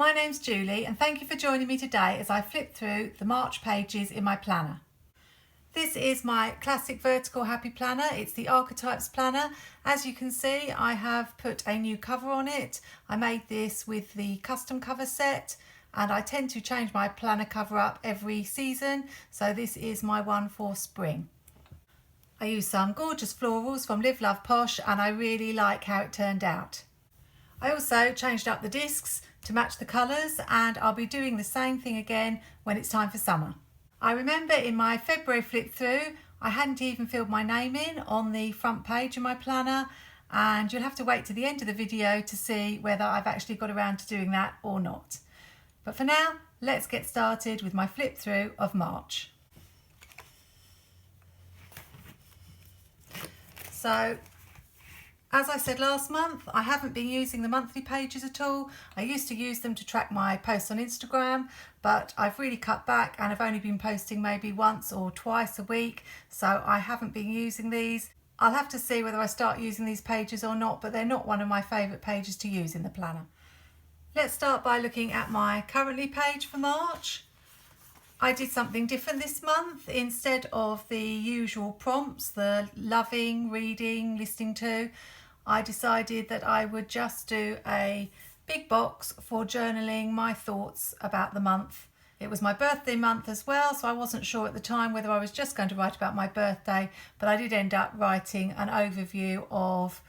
My name's Julie and thank you for joining me today as I flip through the March pages in my planner. This is my classic vertical happy planner. It's the Archetypes planner. As you can see, I have put a new cover on it. I made this with the custom cover set and I tend to change my planner cover up every season, so this is my one for spring. I used some gorgeous florals from Live Love Posh and I really like how it turned out. I also changed up the discs to match the colours and I'll be doing the same thing again when it's time for summer. I remember in my February flip through I hadn't even filled my name in on the front page of my planner, and you'll have to wait to the end of the video to see whether I've actually got around to doing that or not. But for now, let's get started with my flip through of March. So, as I said last month, I haven't been using the monthly pages at all. I used to use them to track my posts on Instagram, but I've really cut back and I've only been posting maybe once or twice a week, so I haven't been using these. I'll have to see whether I start using these pages or not, but they're not one of my favourite pages to use in the planner. Let's start by looking at my currently page for March. I did something different this month. Instead of the usual prompts, the loving, reading, listening to, I decided that I would just do a big box for journaling my thoughts about the month. It was my birthday month as well, so I wasn't sure at the time whether I was just going to write about my birthday, but I did end up writing an overview of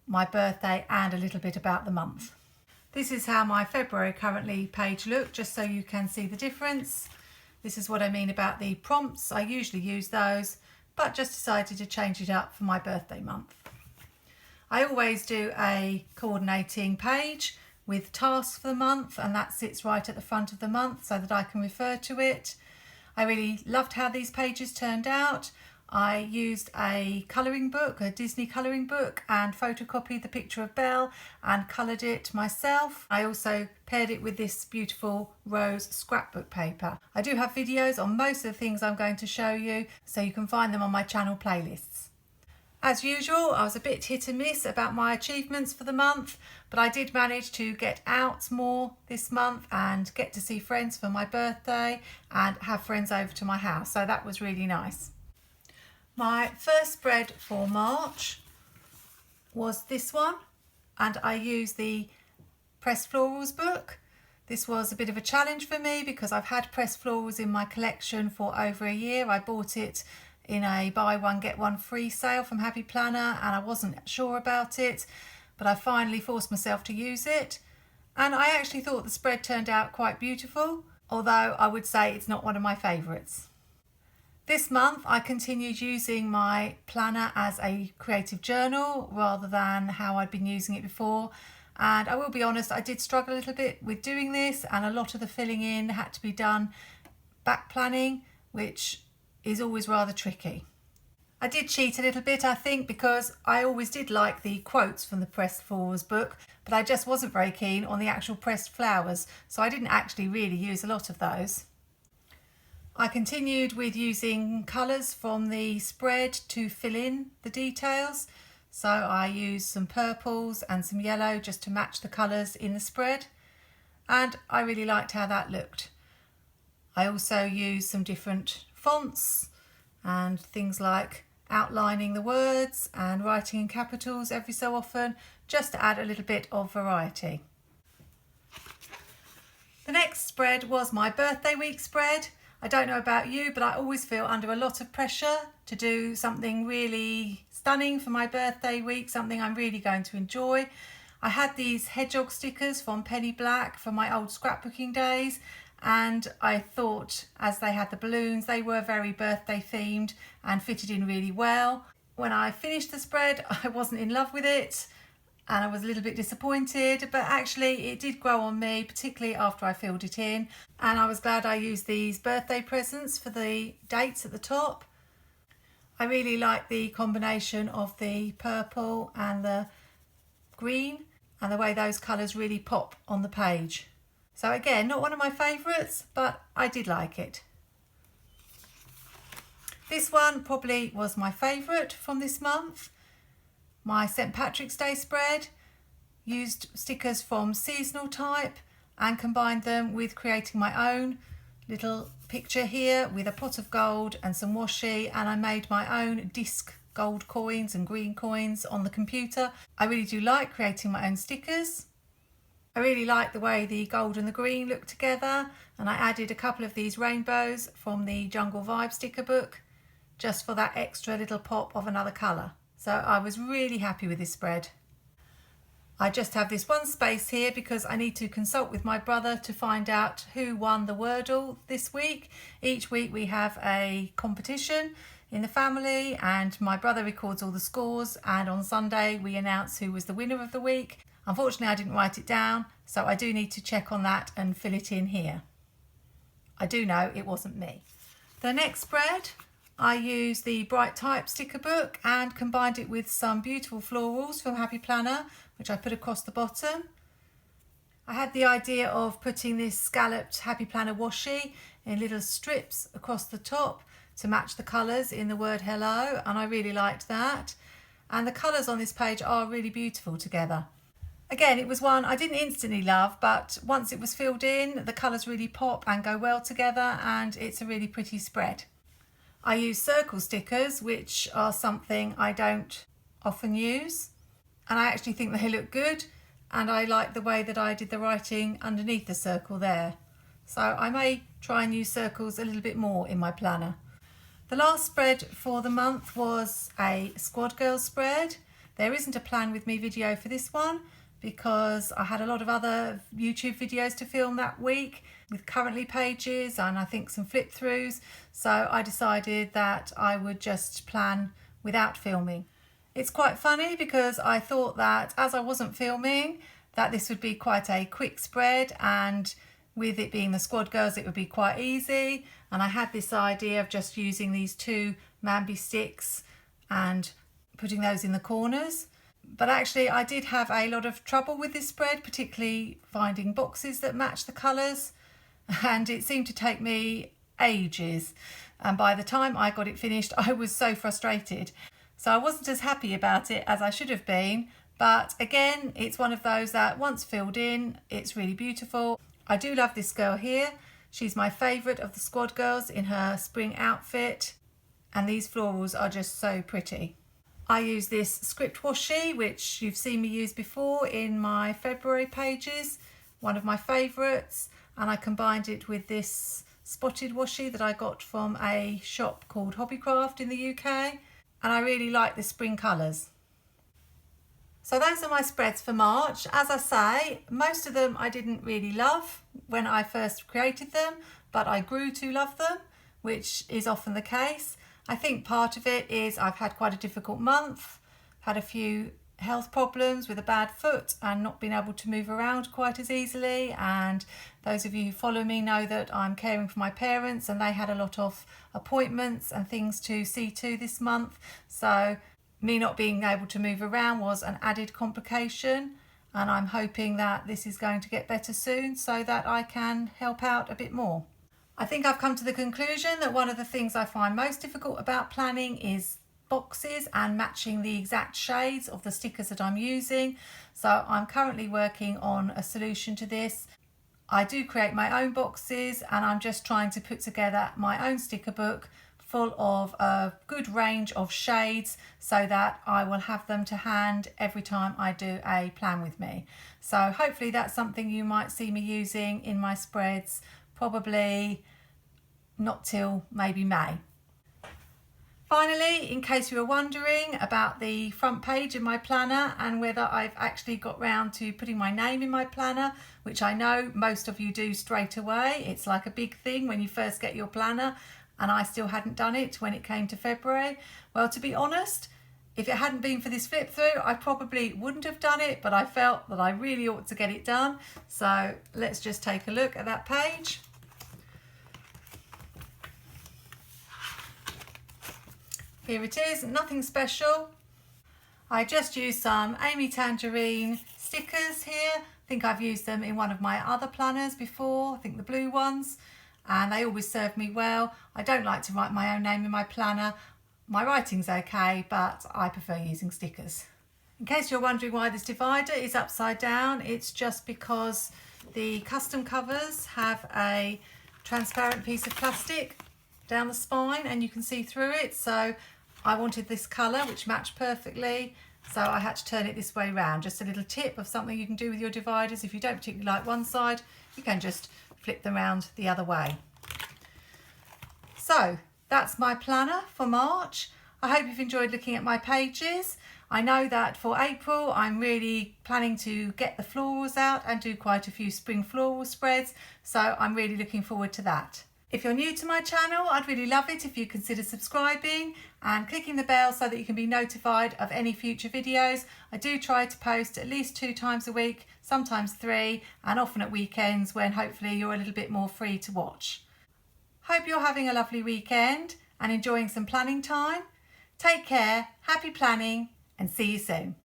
my birthday and a little bit about the month. This is how my February currently page looked, just so you can see the difference. This is what I mean about the prompts. I usually use those, but just decided to change it up for my birthday month. I always do a coordinating page with tasks for the month, and that sits right at the front of the month so that I can refer to it. I really loved how these pages turned out. I used a colouring book, a Disney colouring book, and photocopied the picture of Belle and coloured it myself. I also paired it with this beautiful rose scrapbook paper. I do have videos on most of the things I'm going to show you, so you can find them on my channel playlists. As usual, I was a bit hit and miss about my achievements for the month, but I did manage to get out more this month and get to see friends for my birthday and have friends over to my house, so that was really nice. My first spread for March was this one, and I used the Pressed Florals book. This was a bit of a challenge for me because I've had pressed florals in my collection for over a year. I bought it in a buy one get one free sale from Happy Planner and I wasn't sure about it, but I finally forced myself to use it, and I actually thought the spread turned out quite beautiful, although I would say it's not one of my favourites. This month I continued using my planner as a creative journal rather than how I'd been using it before, and I will be honest, I did struggle a little bit with doing this, and a lot of the filling in had to be done back planning, which is always rather tricky. I did cheat a little bit, I think, because I always did like the quotes from the Pressed Flowers book, but I just wasn't very keen on the actual pressed flowers, so I didn't actually really use a lot of those. I continued with using colours from the spread to fill in the details, so I used some purples and some yellow just to match the colours in the spread, and I really liked how that looked. I also used some different fonts and things like outlining the words and writing in capitals every so often, just to add a little bit of variety. The next spread was my birthday week spread. I don't know about you, but I always feel under a lot of pressure to do something really stunning for my birthday week, something I'm really going to enjoy. I had these hedgehog stickers from Penny Black from my old scrapbooking days, and I thought, as they had the balloons, they were very birthday themed and fitted in really well. When I finished the spread, I wasn't in love with it and I was a little bit disappointed, but actually it did grow on me, particularly after I filled it in, and I was glad I used these birthday presents for the dates at the top. I really like the combination of the purple and the green and the way those colours really pop on the page. So again, not one of my favourites, but I did like it. This one probably was my favourite from this month. My St Patrick's Day spread used stickers from Seasonal Type and combined them with creating my own little picture here with a pot of gold and some washi, and I made my own disc gold coins and green coins on the computer. I really do like creating my own stickers. I really like the way the gold and the green look together, and I added a couple of these rainbows from the Jungle Vibe sticker book just for that extra little pop of another colour. So I was really happy with this spread. I just have this one space here because I need to consult with my brother to find out who won the Wordle this week. Each week we have a competition in the family and my brother records all the scores, and on Sunday we announce who was the winner of the week. Unfortunately I didn't write it down, so I do need to check on that and fill it in here. I do know it wasn't me. The next spread, I used the Bright Type sticker book and combined it with some beautiful florals from Happy Planner, which I put across the bottom. I had the idea of putting this scalloped Happy Planner washi in little strips across the top to match the colours in the word hello, and I really liked that. And the colours on this page are really beautiful together. Again, it was one I didn't instantly love, but once it was filled in, the colours really pop and go well together, and it's a really pretty spread. I use circle stickers, which are something I don't often use, and I actually think they look good, and I like the way that I did the writing underneath the circle there. So I may try and use circles a little bit more in my planner. The last spread for the month was a Squad Girls spread. There isn't a Plan With Me video for this one because I had a lot of other YouTube videos to film that week with currently pages and I think some flip throughs, so I decided that I would just plan without filming. It's quite funny because I thought that as I wasn't filming that this would be quite a quick spread, and with it being the Squad Girls it would be quite easy, and I had this idea of just using these two Mambi sticks and putting those in the corners. But actually I did have a lot of trouble with this spread, particularly finding boxes that match the colours, and it seemed to take me ages, and by the time I got it finished I was so frustrated. So I wasn't as happy about it as I should have been, but again it's one of those that once filled in it's really beautiful. I do love this girl here. She's my favourite of the Squad Girls in her spring outfit, and these florals are just so pretty. I use this script washi, which you've seen me use before in my February pages, one of my favourites, and I combined it with this spotted washi that I got from a shop called Hobbycraft in the UK, and I really like the spring colours. So those are my spreads for March. As I say, most of them I didn't really love when I first created them, but I grew to love them, which is often the case. I think part of it is I've had quite a difficult month, had a few health problems with a bad foot and not been able to move around quite as easily, and those of you who follow me know that I'm caring for my parents and they had a lot of appointments and things to see to this month, so me not being able to move around was an added complication, and I'm hoping that this is going to get better soon so that I can help out a bit more. I think I've come to the conclusion that one of the things I find most difficult about planning is boxes and matching the exact shades of the stickers that I'm using. So I'm currently working on a solution to this. I do create my own boxes and I'm just trying to put together my own sticker book full of a good range of shades so that I will have them to hand every time I do a plan with me. So hopefully that's something you might see me using in my spreads, probably not till maybe May. Finally, in case you were wondering about the front page in my planner and whether I've actually got round to putting my name in my planner, which I know most of you do straight away. It's like a big thing when you first get your planner, and I still hadn't done it when it came to February. Well, to be honest, if it hadn't been for this flip through, I probably wouldn't have done it, but I felt that I really ought to get it done. So let's just take a look at that page. Here it is, nothing special. I just used some Amy Tangerine stickers here. I think I've used them in one of my other planners before, I think the blue ones, and they always serve me well. I don't like to write my own name in my planner. My writing's okay, but I prefer using stickers. In case you're wondering why this divider is upside down, it's just because the custom covers have a transparent piece of plastic down the spine and you can see through it, so I wanted this colour which matched perfectly, so I had to turn it this way round. Just a little tip of something you can do with your dividers. If you don't particularly like one side, you can just flip them around the other way. So that's my planner for March. I hope you've enjoyed looking at my pages. I know that for April I'm really planning to get the florals out and do quite a few spring floral spreads, so I'm really looking forward to that. If you're new to my channel, I'd really love it if you consider subscribing and clicking the bell so that you can be notified of any future videos. I do try to post at least 2 times a week, sometimes 3, and often at weekends when hopefully you're a little bit more free to watch. Hope you're having a lovely weekend and enjoying some planning time. Take care, happy planning, and see you soon.